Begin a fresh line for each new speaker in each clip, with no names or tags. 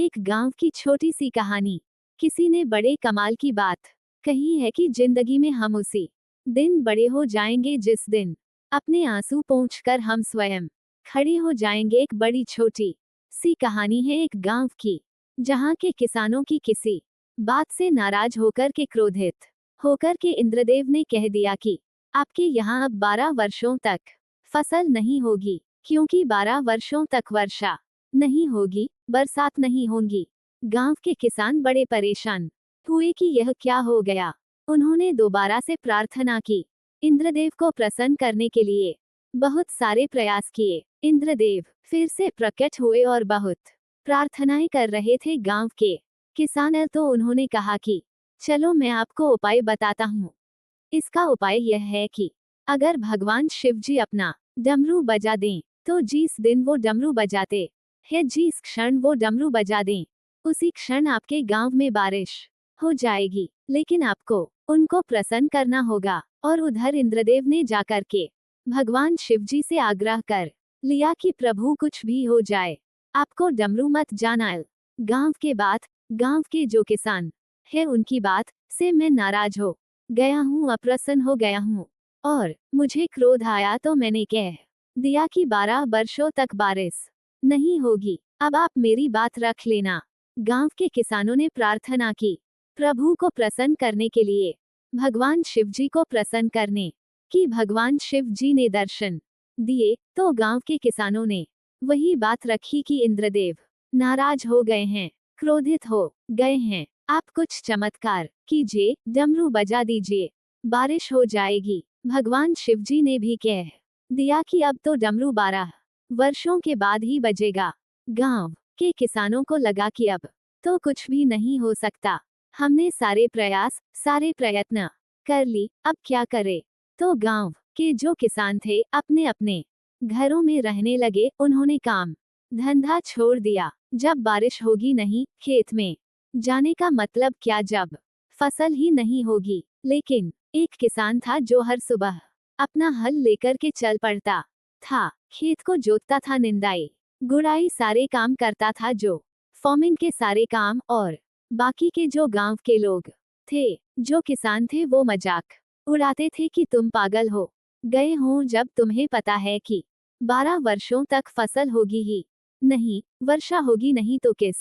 एक गांव की छोटी सी कहानी। किसी ने बड़े कमाल की बात कही है कि जिंदगी में हम उसी दिन बड़े हो जाएंगे जिस दिन अपने आंसू पोंछकर हम स्वयं खड़े हो जाएंगे। एक बड़ी छोटी सी कहानी है एक गांव की, जहां के किसानों की किसी बात से नाराज होकर के क्रोधित होकर के इंद्रदेव ने कह दिया कि आपके यहाँ अब 12 वर्षों तक फसल नहीं होगी, क्योंकि 12 वर्षों तक वर्षा नहीं होगी, बरसात नहीं होंगी। गांव के किसान बड़े परेशान हुए कि यह क्या हो गया। उन्होंने दोबारा से प्रार्थना की, इंद्रदेव को प्रसन्न करने के लिए बहुत सारे प्रयास किए। इंद्रदेव फिर से प्रकट हुए और बहुत प्रार्थनाएं कर रहे थे गांव के किसान। तो उन्होंने कहा कि चलो मैं आपको उपाय बताता हूँ। इसका उपाय यह है कि अगर भगवान शिव जी अपना डमरू बजा दें, तो जिस दिन वो डमरू बजाते हैं, जिस क्षण वो डमरू बजा दें, उसी क्षण आपके गांव में बारिश हो जाएगी। लेकिन आपको उनको प्रसन्न करना होगा। और उधर इंद्रदेव ने जाकर के भगवान शिव जी से आग्रह कर लिया कि प्रभु कुछ भी हो जाए, आपको डमरू मत जाना। गांव के जो किसान है, उनकी बात से मैं नाराज हो गया हूँ, अप्रसन्न हो गया हूँ, और मुझे क्रोध आया तो मैंने कह दिया कि 12 वर्षों तक बारिश नहीं होगी। अब आप मेरी बात रख लेना। गांव के किसानों ने प्रार्थना की, प्रभु को प्रसन्न करने के लिए, भगवान शिव जी को प्रसन्न करने की। भगवान शिव जी ने दर्शन दिए तो गांव के किसानों ने वही बात रखी कि इंद्रदेव नाराज हो गए हैं, क्रोधित हो गए हैं, आप कुछ चमत्कार कीजिए, डमरू बजा दीजिए, बारिश हो जाएगी। भगवान शिव जी ने भी कह दिया कि अब तो डमरू 12 वर्षों के बाद ही बजेगा। गांव के किसानों को लगा कि अब तो कुछ भी नहीं हो सकता, हमने सारे प्रयत्न कर ली, अब क्या करें। तो गांव के जो किसान थे अपने अपने घरों में रहने लगे। उन्होंने काम धंधा छोड़ दिया। जब बारिश होगी नहीं, खेत में जाने का मतलब क्या जब फसल ही नहीं होगी। लेकिन एक किसान था जो हर सुबह अपना हल लेकर के चल पड़ता था, खेत को जोतता था, निंदाई गुड़ाई सारे काम करता था, जो फार्मिंग के सारे काम। और बाकी के जो गांव के लोग थे, जो किसान थे, वो मजाक उड़ाते थे कि तुम पागल हो गए हो, जब तुम्हें पता है कि 12 वर्षों तक फसल होगी ही नहीं, वर्षा होगी नहीं, तो किस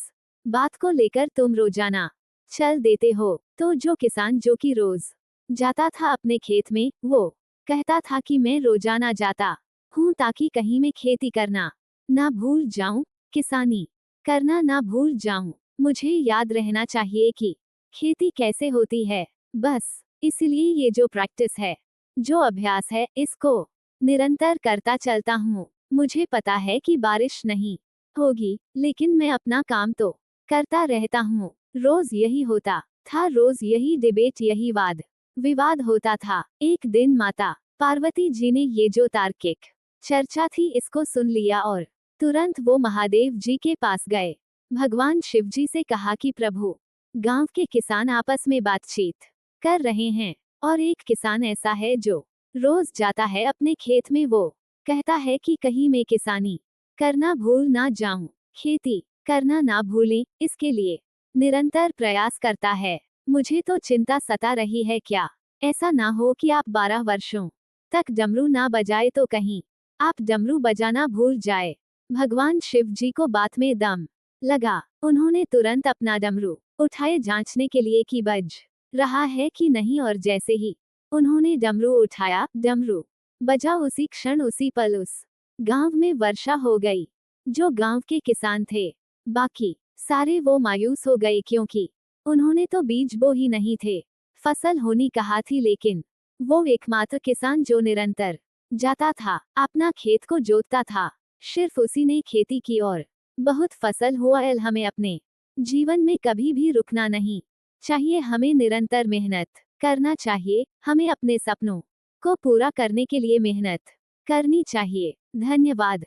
बात को लेकर तुम रोजाना चल देते हो। तो जो किसान जो कि रोज जाता था अपने खेत में, वो कहता था कि मैं रोजाना जाता हूँ ताकि कहीं मैं खेती करना ना भूल जाऊं, किसानी करना ना भूल जाऊं। मुझे याद रहना चाहिए कि खेती कैसे होती है। बस इसलिए ये जो प्रैक्टिस है, जो अभ्यास है, इसको निरंतर करता चलता हूँ। मुझे पता है कि बारिश नहीं होगी, लेकिन मैं अपना काम तो करता रहता हूँ। रोज यही होता था, रोज यही डिबेट, यही वाद विवाद होता था। एक दिन माता पार्वती जी ने ये जो तार्किक चर्चा थी, इसको सुन लिया और तुरंत वो महादेव जी के पास गए। भगवान शिव जी से कहा कि प्रभु, गांव के किसान आपस में बातचीत कर रहे हैं, और एक किसान ऐसा है जो रोज जाता है अपने खेत में, वो कहता है कि कहीं मैं किसानी करना भूल ना जाऊं, खेती करना ना भूलें, इसके लिए निरंतर प्रयास करता है। मुझे तो चिंता सता रही है, क्या ऐसा ना हो कि आप 12 वर्षों तक डमरू ना बजाए तो कहीं आप डमरू बजाना भूल जाए। भगवान शिव जी को बात में दम लगा। उन्होंने तुरंत अपना डमरू उठाए जांचने के लिए कि बज रहा है कि नहीं, और जैसे ही उन्होंने डमरू उठाया, डमरू बजा, उसी क्षण उसी पल उस गांव में वर्षा हो गई। जो गांव के किसान थे, बाकी सारे वो मायूस हो गए, क्योंकि उन्होंने तो बीज बो ही नहीं थे, फसल होनी कहा थी। लेकिन वो एकमात्र किसान जो निरंतर जाता था, अपना खेत को जोतता था, सिर्फ उसी ने खेती की और बहुत फसल हुआ। हमें अपने जीवन में कभी भी रुकना नहीं चाहिए, हमें निरंतर मेहनत करना चाहिए, हमें अपने सपनों को पूरा करने के लिए मेहनत करनी चाहिए। धन्यवाद।